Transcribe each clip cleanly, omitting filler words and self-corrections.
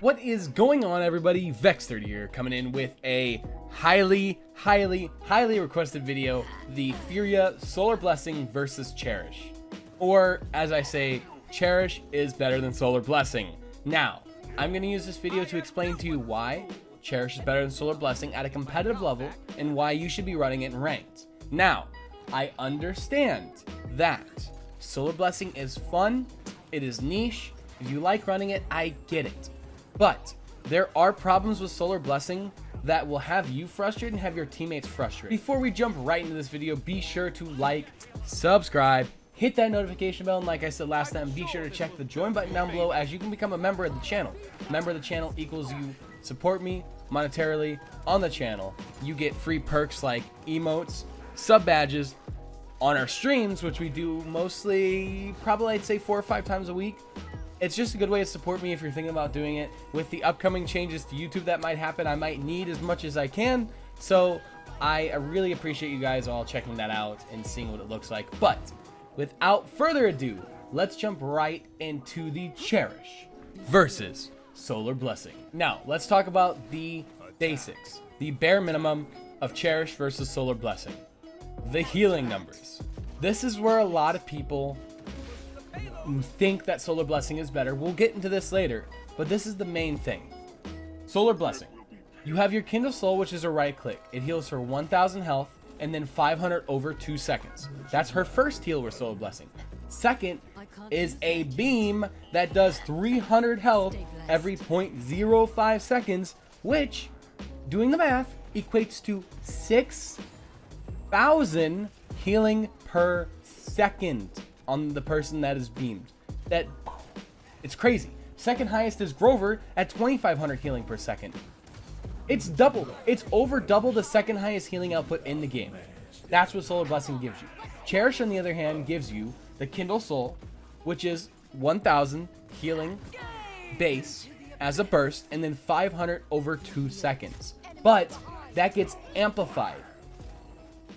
What is going on, everybody? Vex30 here, coming in with a highly requested video, the Furia Solar Blessing versus Cherish. Or, as I say, Cherish is better than Solar Blessing. Now, I'm going to use this video to explain to you why Cherish is better than Solar Blessing at a competitive level and why you should be running it in ranked. Now, I understand that Solar Blessing is fun, it is niche, if you like running it, I get it. But there are problems with Solar Blessing that will have you frustrated and have your teammates frustrated. Before we jump right into this video, be sure to like, subscribe, hit that notification bell, and like I said last time, be sure to check the join button down below as you can become a member of the channel. Member of the channel equals you support me monetarily on the channel. You get free perks like emotes, sub badges on our streams, which we do mostly, probably I'd say 4 or 5 times a week. It's just a good way to support me if you're thinking about doing it. With the upcoming changes to YouTube that might happen, I might need as much as I can. So I really appreciate you guys all checking that out and seeing what it looks like. But without further ado, let's jump right into the Cherish versus Solar Blessing. Now, let's talk about the basics, the bare minimum of Cherish versus Solar Blessing. The healing numbers. This is where a lot of people think that Solar Blessing is better. We'll get into this later, but this is the main thing. Solar Blessing. You have your Kindle Soul, which is a right click. It heals her 1000 health and then 500 over 2 seconds. That's her first heal with Solar Blessing. Second is a beam that does 300 health every 0.05 seconds, which, doing the math, equates to 6,000 healing per second on the person that is beamed. It's crazy. Second highest is Grover at 2500 healing per second. It's double. It's over double the second highest healing output in the game. That's what Solar Blessing gives you. Cherish, on the other hand, gives you the Kindle Soul, which is 1000 healing base as a burst, and then 500 over 2 seconds. But that gets amplified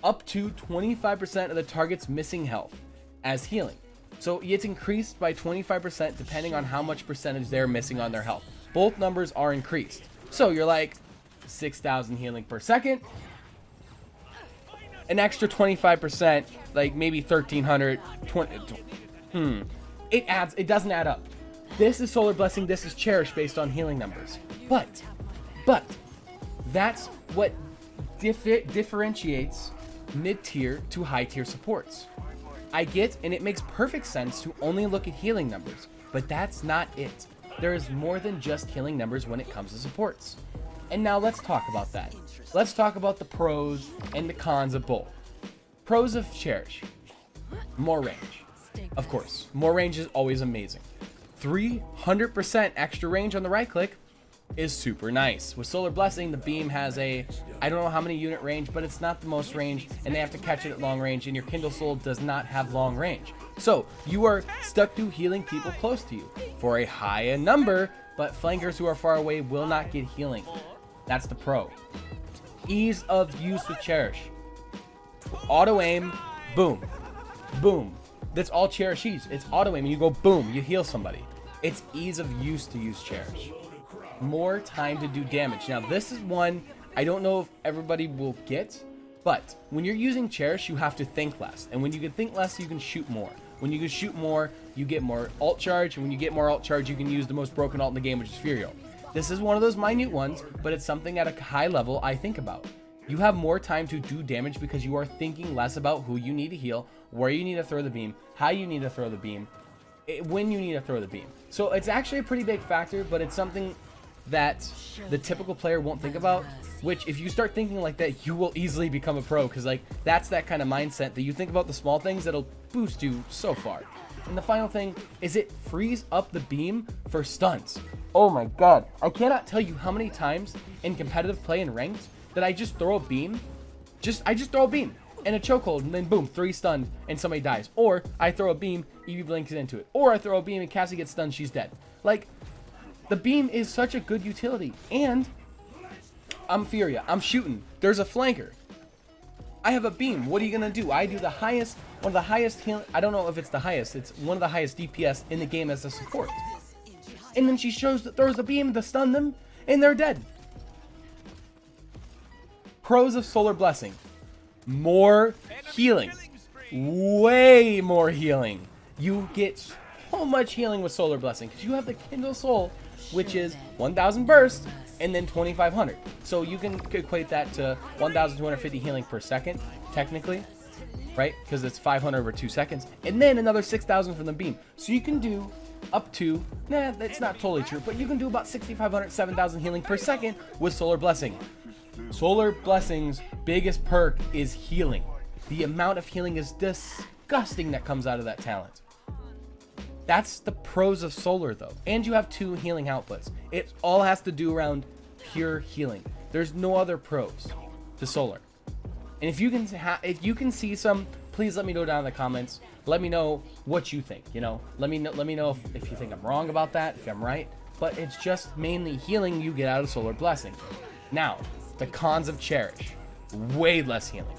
up to 25% of the target's missing health as healing. So it's increased by 25% depending on how much percentage they're missing on their health. Both numbers are increased. So you're like 6,000 healing per second, an extra 25%, like maybe 1,300, it doesn't add up. This is Solar Blessing, this is Cherish based on healing numbers. But that's what differentiates mid-tier to high-tier supports. I get, and it makes perfect sense to only look at healing numbers, but that's not it. There is more than just healing numbers when it comes to supports. And now let's talk about that. Let's talk about the pros and the cons of both. Pros of Cherish. More range. Of course, more range is always amazing. 300% extra range on the right click is super nice. With Solar Blessing, the beam has I don't know how many unit range, but it's not the most range, and they have to catch it at long range, and your Kindle Soul does not have long range. So you are stuck to healing people close to you for a high number, but flankers who are far away will not get healing. That's the pro. Ease of use with Cherish. Auto aim, boom, boom. That's all Cherish is. It's auto aim, and you go boom, you heal somebody. It's ease of use to use Cherish. More time to do damage. Now, this is one I don't know if everybody will get, but when you're using Cherish, you have to think less. And when you can think less, you can shoot more. When you can shoot more, you get more ult charge. And when you get more ult charge, you can use the most broken ult in the game, which is Furia. This is one of those minute ones, but it's something at a high level I think about. You have more time to do damage because you are thinking less about who you need to heal, where you need to throw the beam, how you need to throw the beam, when you need to throw the beam. So it's actually a pretty big factor, but it's something that the typical player won't think about, which if you start thinking like that, you will easily become a pro, because like that's that kind of mindset that you think about the small things that'll boost you so far. And the final thing is it frees up the beam for stuns. Oh my god, I cannot tell you how many times in competitive play and ranked that I just throw a beam, I just throw a beam and a chokehold, and then boom, 3 stunned and somebody dies. Or I throw a beam, Eevee blinks into it. Or I throw a beam and Cassie gets stunned, she's dead. Like, the beam is such a good utility. And I'm Furia. I'm shooting. There's a flanker. I have a beam. What are you going to do? I do the highest, one of the highest healing. I don't know if it's the highest. It's one of the highest DPS in the game as a support. and then she throws the beam to stun them, and they're dead. Pros of Solar Blessing. More healing. Way more healing. You get so much healing with Solar Blessing because you have the Kindle Soul, which is 1,000 burst and then 2,500. So you can equate that to 1,250 healing per second, technically, right? Because it's 500 over 2 seconds. And then another 6,000 from the beam. So you can do up to, that's not totally true, but you can do about 6,500, 7,000 healing per second with Solar Blessing. Solar Blessing's biggest perk is healing. The amount of healing is disgusting that comes out of that talent. That's the pros of Solar, though. And you have 2 healing outputs. It all has to do around pure healing. There's no other pros to Solar. And if you can see some, please let me know down in the comments. Let me know what you think. You know, let me know if you think I'm wrong about that, if I'm right. But it's just mainly healing you get out of Solar Blessing. Now, the cons of Cherish. Way less healing.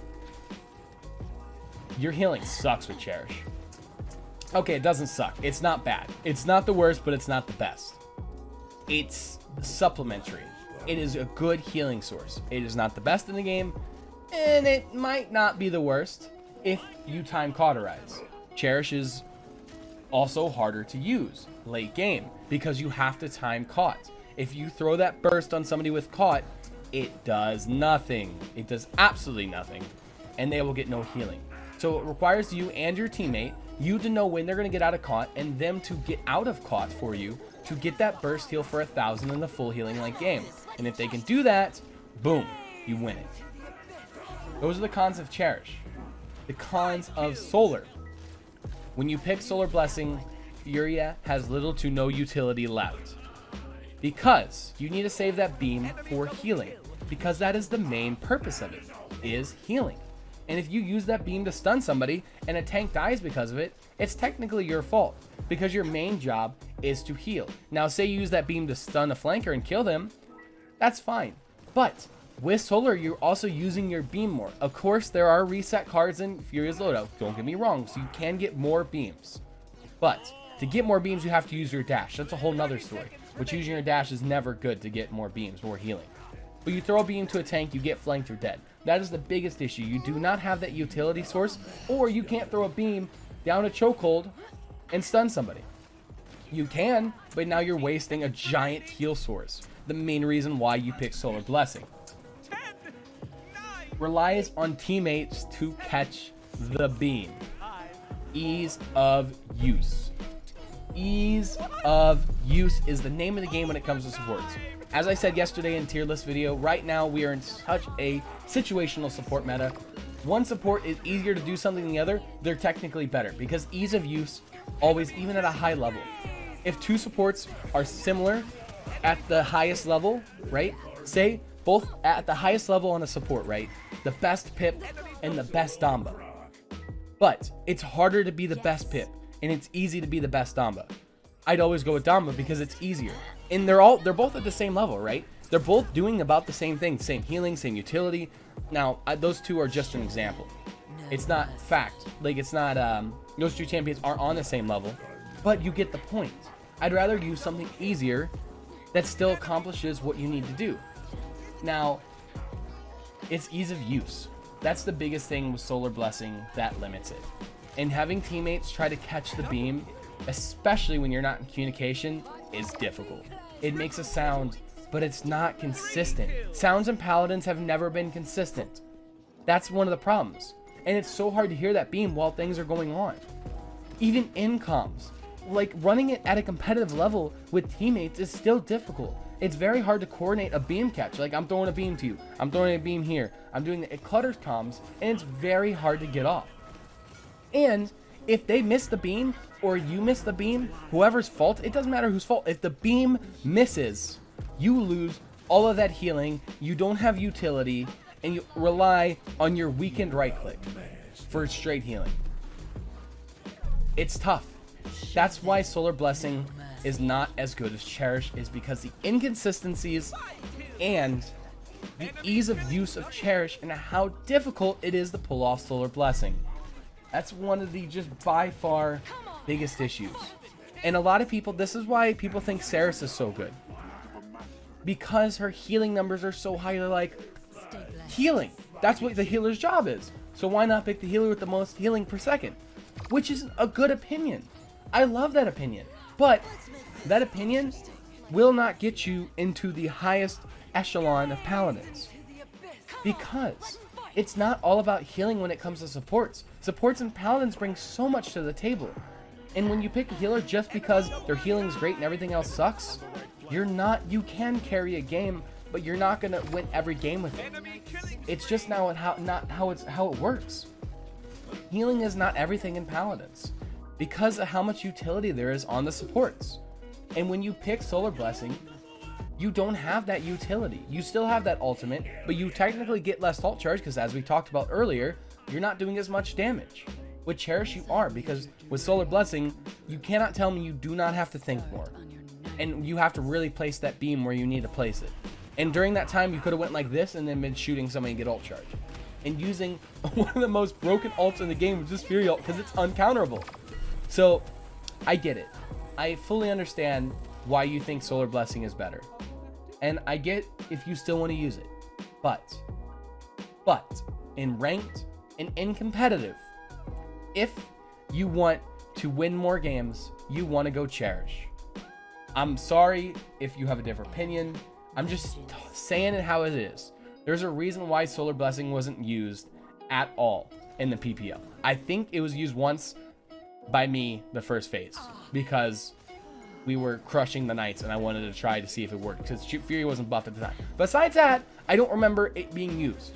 Your healing sucks with Cherish. Okay, it doesn't suck. It's not bad. It's not the worst, but it's not the best. It's supplementary. It is a good healing source. It is not the best in the game, and it might not be the worst if you time cauterize. Cherish is also harder to use late game because you have to time caught. If you throw that burst on somebody with caught, it does nothing. It does absolutely nothing, and they will get no healing. So it requires you and your teammate, you to know when they're going to get out of caught, and them to get out of caught for you to get that burst heal for 1,000 in the full healing late game. And if they can do that, boom, you win it. Those are the cons of Cherish. The cons of Solar. When you pick Solar Blessing, Furia has little to no utility left. Because you need to save that beam for healing. Because that is the main purpose of it, is healing. And if you use that beam to stun somebody and a tank dies because of it, it's technically your fault. Because your main job is to heal. Now say you use that beam to stun a flanker and kill them, that's fine. But with Solar, you're also using your beam more. Of course, there are reset cards in Furia's loadout, don't get me wrong, so you can get more beams. But to get more beams, you have to use your dash. That's a whole nother story. Which using your dash is never good to get more beams, more healing. But you throw a beam to a tank, you get flanked or dead. That is the biggest issue. You do not have that utility source, or you can't throw a beam down a chokehold and stun somebody. You can, but now you're wasting a giant heal source. The main reason why you pick Solar Blessing. Relies on teammates to catch the beam. Ease of use. Ease of use is the name of the game when it comes to supports. As I said yesterday in tier list video, right now we are in such a situational support meta. One support is easier to do something than the other, they're technically better because ease of use always, even at a high level. If 2 supports are similar at the highest level, right? Say both at the highest level on a support, right? The best Pip and the best Damba. But it's harder to be the best Pip and it's easy to be the best Damba. I'd always go with Damba because it's easier. And they're both at the same level, right? They're both doing about the same thing, same healing, same utility. Now, those 2 are just an example. It's not fact. Like, it's not, those 2 champions are on the same level, but you get the point. I'd rather use something easier that still accomplishes what you need to do. Now, it's ease of use. That's the biggest thing with Solar Blessing that limits it. And having teammates try to catch the beam, especially when you're not in communication, is difficult. It makes a sound, but it's not consistent. Sounds in Paladins have never been consistent. That's one of the problems. And it's so hard to hear that beam while things are going on. Even in comms. Like, running it at a competitive level with teammates is still difficult. It's very hard to coordinate a beam catch. Like, I'm throwing a beam to you. I'm throwing a beam here. I'm doing it clutters comms, and it's very hard to get off. And if they miss the beam, or you miss the beam, whoever's fault, it doesn't matter whose fault. If the beam misses, you lose all of that healing, you don't have utility, and you rely on your weakened right click for straight healing. It's tough. That's why Solar Blessing is not as good as Cherish, is because the inconsistencies and the ease of use of Cherish and how difficult it is to pull off Solar Blessing. That's one of the just by far biggest issues. And a lot of people, this is why people think Ceres is so good. Because her healing numbers are so high, they're like, healing. That's what the healer's job is. So why not pick the healer with the most healing per second? Which is a good opinion. I love that opinion. But that opinion will not get you into the highest echelon of Paladins. Because it's not all about healing when it comes to supports. Supports and Paladins bring so much to the table. And when you pick a healer just because their healing's great and everything else sucks, you can carry a game, but you're not gonna win every game with it. It's just not how it works. Healing is not everything in Paladins because of how much utility there is on the supports. And when you pick Solar Blessing, you don't have that utility. You still have that ultimate, but you technically get less ult charge because, as we talked about earlier, you're not doing as much damage. With Cherish, you are, because with Solar Blessing, you cannot tell me you do not have to think more. And you have to really place that beam where you need to place it. And during that time, you could have went like this and then been shooting somebody and get ult charge. And using one of the most broken ults in the game, which is Furia ult, because it's uncounterable. So, I get it. I fully understand why you think Solar Blessing is better. And I get if you still want to use it. But, in ranked and in competitive, if you want to win more games, you want to go Cherish. I'm sorry if you have a different opinion. I'm just saying it how it is. There's a reason why Solar Blessing wasn't used at all in the PPL. I think it was used once by me the first phase because we were crushing the Knights and I wanted to try to see if it worked because Fury wasn't buffed at the time. Besides that, I don't remember it being used.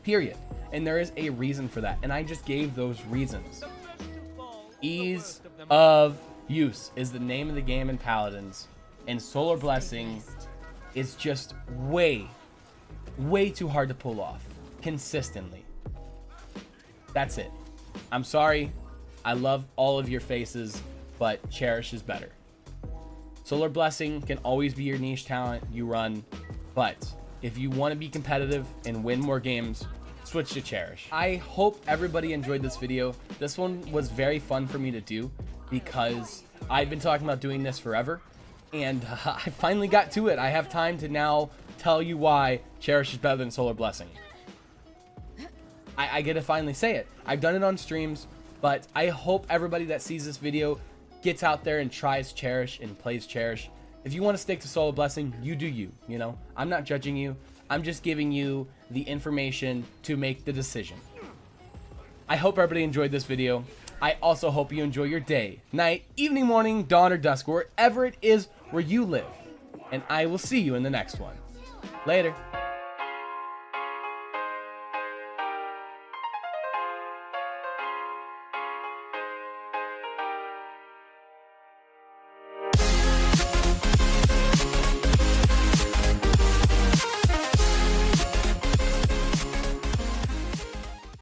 Period. And there is a reason for that. And I just gave those reasons. Ease of use is the name of the game in Paladins. And Solar Blessing is just way too hard to pull off consistently. That's it. I'm sorry. I love all of your faces, but Cherish is better. Solar Blessing can always be your niche talent you run, but if you want to be competitive and win more games, switch to Cherish. I hope everybody enjoyed this video. This one was very fun for me to do because I've been talking about doing this forever, and I finally got to it. I have time to now tell you why Cherish is better than Solar Blessing. I get to finally say it. I've done it on streams, but I hope everybody that sees this video gets out there and tries Cherish and plays Cherish. If you want to stick to Solar Blessing, you do you, you know? I'm not judging you. I'm just giving you the information to make the decision. I hope everybody enjoyed this video. I also hope you enjoy your day, night, evening, morning, dawn, or dusk, wherever it is where you live. And I will see you in the next one. Later.